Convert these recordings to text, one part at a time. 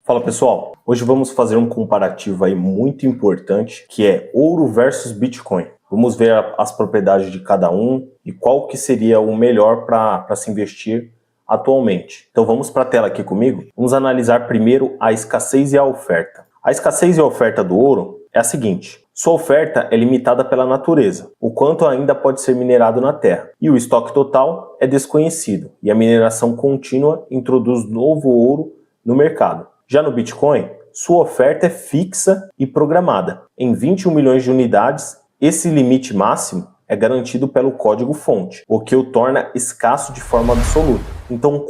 Fala pessoal, hoje vamos fazer um comparativo aí muito importante que é ouro versus Bitcoin. Vamos ver as propriedades de cada um e qual que seria o melhor para se investir atualmente. Então vamos para a tela aqui comigo. Vamos analisar primeiro a escassez e a oferta. A escassez e a oferta do ouro é a seguinte: sua oferta é limitada pela natureza, o quanto ainda pode ser minerado na Terra, e o estoque total é desconhecido, e a mineração contínua introduz novo ouro no mercado. Já no Bitcoin, sua oferta é fixa e programada. Em 21 milhões de unidades, esse limite máximo é garantido pelo código-fonte, o que o torna escasso de forma absoluta. Então,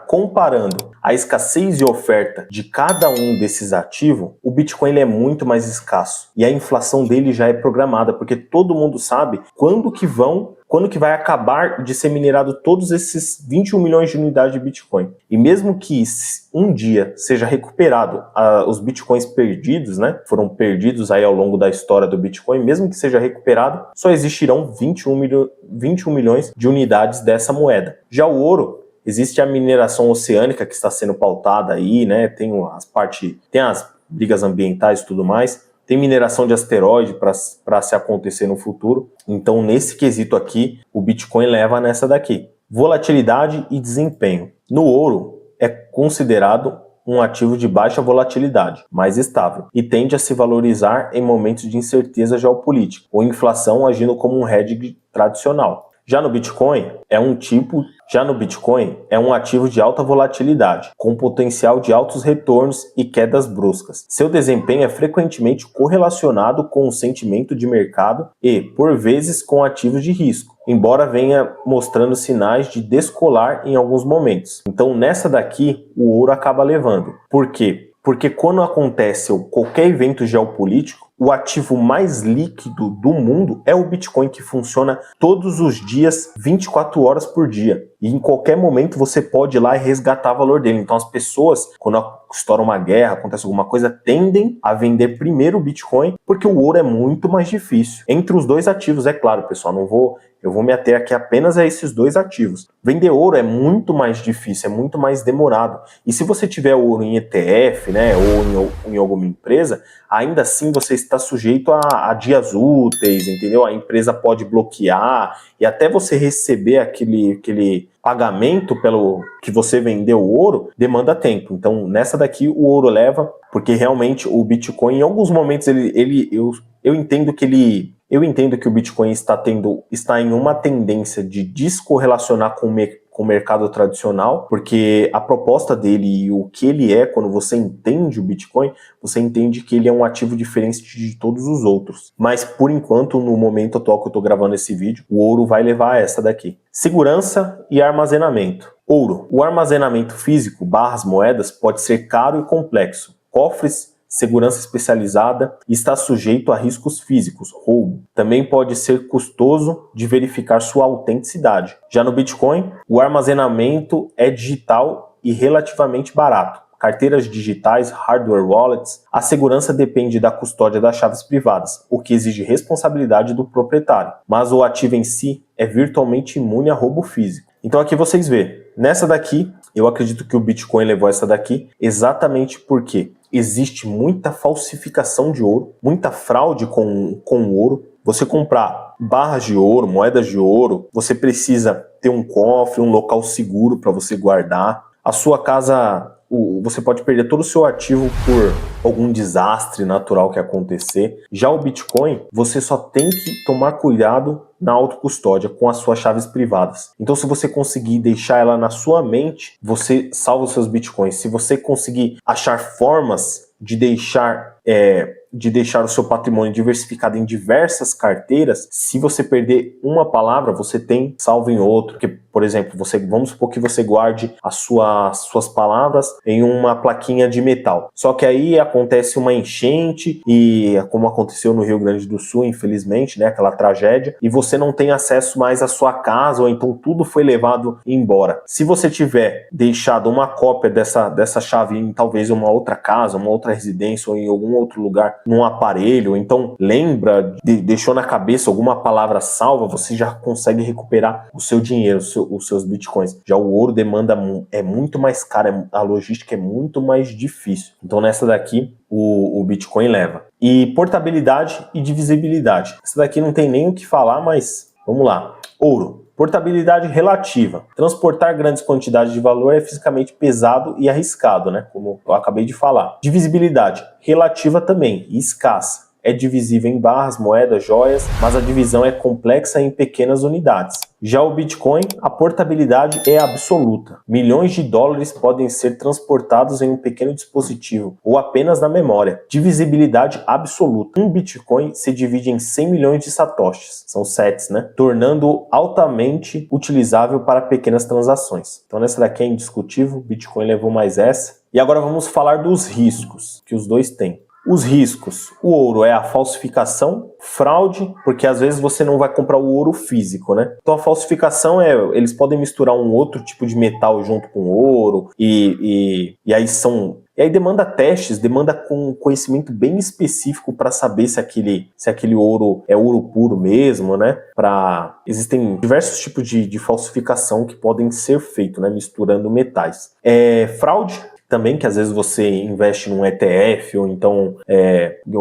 comparando a escassez e oferta de cada um desses ativos, o Bitcoin ele é muito mais escasso e a inflação dele já é programada, porque todo mundo sabe quando que vai acabar de ser minerado todos esses 21 milhões de unidades de Bitcoin. E mesmo que um dia seja recuperado os Bitcoins perdidos, né, foram perdidos aí ao longo da história do Bitcoin, mesmo que seja recuperado, só existirão 21 milhões de unidades dessa moeda. Já o ouro, existe a mineração oceânica que está sendo pautada aí, né, tem as brigas ambientais e tudo mais, tem mineração de asteroide para se acontecer no futuro. Então, nesse quesito aqui, o Bitcoin leva nessa daqui. Volatilidade e desempenho. No ouro, é considerado um ativo de baixa volatilidade, mais estável, e tende a se valorizar em momentos de incerteza geopolítica, ou inflação agindo como um hedge tradicional. Já no Bitcoin, é um ativo de alta volatilidade, com potencial de altos retornos e quedas bruscas. Seu desempenho é frequentemente correlacionado com o sentimento de mercado e, por vezes, com ativos de risco, embora venha mostrando sinais de descolar em alguns momentos. Então, nessa daqui, o ouro acaba levando. Por quê? Porque quando acontece qualquer evento geopolítico, o ativo mais líquido do mundo é o Bitcoin, que funciona todos os dias, 24 horas por dia. E em qualquer momento você pode ir lá e resgatar o valor dele. Então as pessoas, quando estoura uma guerra, acontece alguma coisa, tendem a vender primeiro o Bitcoin, porque o ouro é muito mais difícil. Entre os dois ativos, é claro, pessoal, eu vou me ater aqui apenas a esses dois ativos. Vender ouro é muito mais difícil, é muito mais demorado. E se você tiver ouro em ETF, né, ou em alguma empresa, ainda assim você está sujeito a dias úteis, entendeu? A empresa pode bloquear e até você receber aquele pagamento pelo que você vendeu o ouro, demanda tempo. Então, nessa daqui, o ouro leva, porque realmente o Bitcoin, em alguns momentos, eu entendo que o Bitcoin está em uma tendência de descorrelacionar com o mercado tradicional, porque a proposta dele e o que ele é, quando você entende o Bitcoin, você entende que ele é um ativo diferente de todos os outros. Mas, por enquanto, no momento atual que eu estou gravando esse vídeo, o ouro vai levar a essa daqui. Segurança e armazenamento. Ouro. O armazenamento físico, moedas, pode ser caro e complexo. Cofres, segurança especializada e está sujeito a riscos físicos, roubo. Também pode ser custoso de verificar sua autenticidade. Já no Bitcoin, o armazenamento é digital e relativamente barato. Carteiras digitais, hardware wallets, a segurança depende da custódia das chaves privadas, o que exige responsabilidade do proprietário. Mas o ativo em si é virtualmente imune a roubo físico. Então aqui vocês veem, nessa daqui, eu acredito que o Bitcoin levou essa daqui exatamente porque existe muita falsificação de ouro, muita fraude com ouro. Você comprar barras de ouro, moedas de ouro, você precisa ter um cofre, um local seguro para você guardar. A sua casa, você pode perder todo o seu ativo por algum desastre natural que acontecer. Já o Bitcoin, você só tem que tomar cuidado na autocustódia com as suas chaves privadas. Então, se você conseguir deixar ela na sua mente, você salva os seus Bitcoins. Se você conseguir achar formas de deixar o seu patrimônio diversificado em diversas carteiras, se você perder uma palavra, você tem salvo em outro. Porque, por exemplo, vamos supor que você guarde as suas palavras em uma plaquinha de metal. Só que aí acontece uma enchente, e como aconteceu no Rio Grande do Sul, infelizmente, né, aquela tragédia, e você não tem acesso mais à sua casa, ou então tudo foi levado embora. Se você tiver deixado uma cópia dessa chave em talvez uma outra casa, uma outra residência ou em algum outro lugar, num aparelho, então lembra, deixou na cabeça alguma palavra salva, você já consegue recuperar o seu dinheiro, os seus bitcoins. Já o ouro demanda, é muito mais caro, a logística é muito mais difícil. Então nessa daqui o Bitcoin leva. E portabilidade e divisibilidade. Essa daqui não tem nem o que falar, mas vamos lá. Ouro. Portabilidade relativa. Transportar grandes quantidades de valor é fisicamente pesado e arriscado, né? Como eu acabei de falar. Divisibilidade relativa também e escassa. É divisível em barras, moedas, joias, mas a divisão é complexa em pequenas unidades. Já o Bitcoin, a portabilidade é absoluta. Milhões de dólares podem ser transportados em um pequeno dispositivo ou apenas na memória. Divisibilidade absoluta. Um Bitcoin se divide em 100 milhões de satoshis, são sets, né? Tornando-o altamente utilizável para pequenas transações. Então nessa daqui é indiscutível, Bitcoin levou mais essa. E agora vamos falar dos riscos que os dois têm. Os riscos, o ouro é a falsificação, fraude, porque às vezes você não vai comprar o ouro físico, né? Então a falsificação eles podem misturar um outro tipo de metal junto com o ouro e aí demanda testes, demanda com conhecimento bem específico para saber se aquele ouro é ouro puro mesmo, né? Existem diversos tipos de falsificação que podem ser feitos, né? Misturando metais. Fraude também, que às vezes você investe num ETF ou então em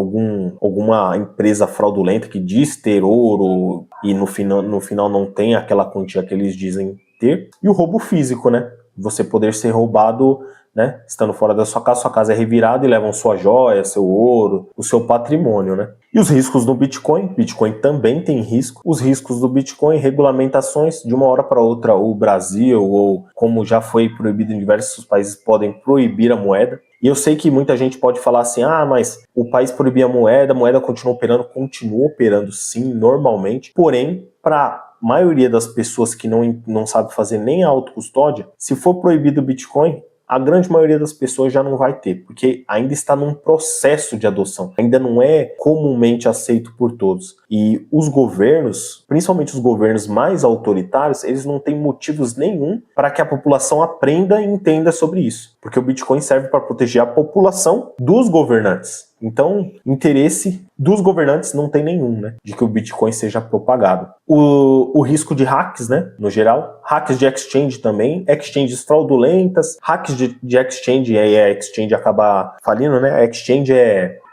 alguma empresa fraudulenta que diz ter ouro e no final não tem aquela quantia que eles dizem ter. E o roubo físico, né? Você poder ser roubado, né? Estando fora da sua casa é revirada e levam sua joia, seu ouro, o seu patrimônio, né? E os riscos do Bitcoin? Bitcoin também tem risco. Os riscos do Bitcoin, regulamentações, de uma hora para outra o Brasil, ou como já foi proibido em diversos países, podem proibir a moeda. E eu sei que muita gente pode falar assim, mas o país proibia a moeda continua operando sim, normalmente, porém, para maioria das pessoas que não sabe fazer nem a autocustódia, se for proibido o Bitcoin, a grande maioria das pessoas já não vai ter, porque ainda está num processo de adoção, ainda não é comumente aceito por todos. E os governos, principalmente os governos mais autoritários, eles não têm motivos nenhum para que a população aprenda e entenda sobre isso, porque o Bitcoin serve para proteger a população dos governantes. Então, interesse dos governantes não tem nenhum, né, de que o Bitcoin seja propagado. O risco de hacks, né, no geral, hacks de exchange também, exchanges fraudulentas, hacks de exchange, e aí a exchange acaba falindo, né, a exchange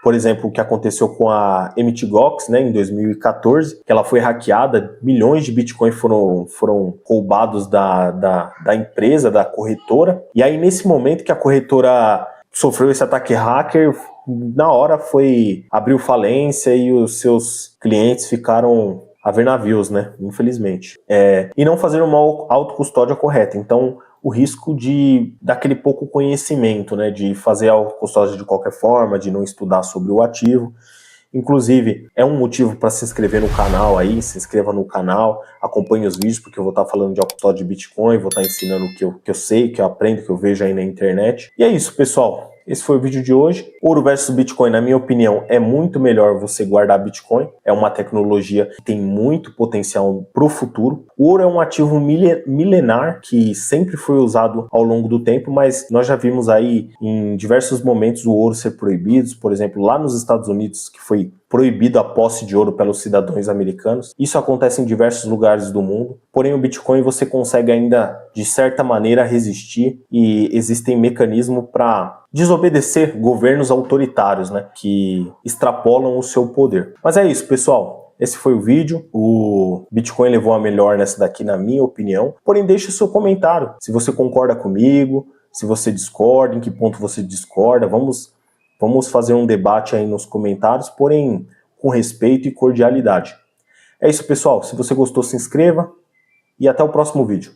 por exemplo, o que aconteceu com a Mt. Gox, né, em 2014, que ela foi hackeada, milhões de Bitcoin foram roubados da empresa, da corretora, e aí nesse momento que a corretora sofreu esse ataque hacker, na hora abriu falência e os seus clientes ficaram a ver navios, né? Infelizmente. E não fazer uma autocustódia correta. Então, o risco daquele pouco conhecimento, né? De fazer a autocustódia de qualquer forma, de não estudar sobre o ativo. Inclusive, é um motivo para se inscrever no canal aí, se inscreva no canal, acompanhe os vídeos, porque eu vou estar falando de autocustódia de Bitcoin, vou estar ensinando o que eu sei, que eu aprendo, que eu vejo aí na internet. E é isso, pessoal. Esse foi o vídeo de hoje. Ouro versus Bitcoin, na minha opinião, é muito melhor você guardar Bitcoin. É uma tecnologia que tem muito potencial para o futuro. O ouro é um ativo milenar que sempre foi usado ao longo do tempo, mas nós já vimos aí em diversos momentos o ouro ser proibido. Por exemplo, lá nos Estados Unidos, que foi proibido a posse de ouro pelos cidadãos americanos. Isso acontece em diversos lugares do mundo. Porém, o Bitcoin você consegue ainda, de certa maneira, resistir e existem mecanismos para desobedecer governos autoritários, né, que extrapolam o seu poder. Mas é isso, pessoal. Esse foi o vídeo. O Bitcoin levou a melhor nessa daqui, na minha opinião. Porém, deixe o seu comentário. Se você concorda comigo, se você discorda, em que ponto você discorda. Vamos fazer um debate aí nos comentários, porém com respeito e cordialidade. É isso, pessoal. Se você gostou, se inscreva e até o próximo vídeo.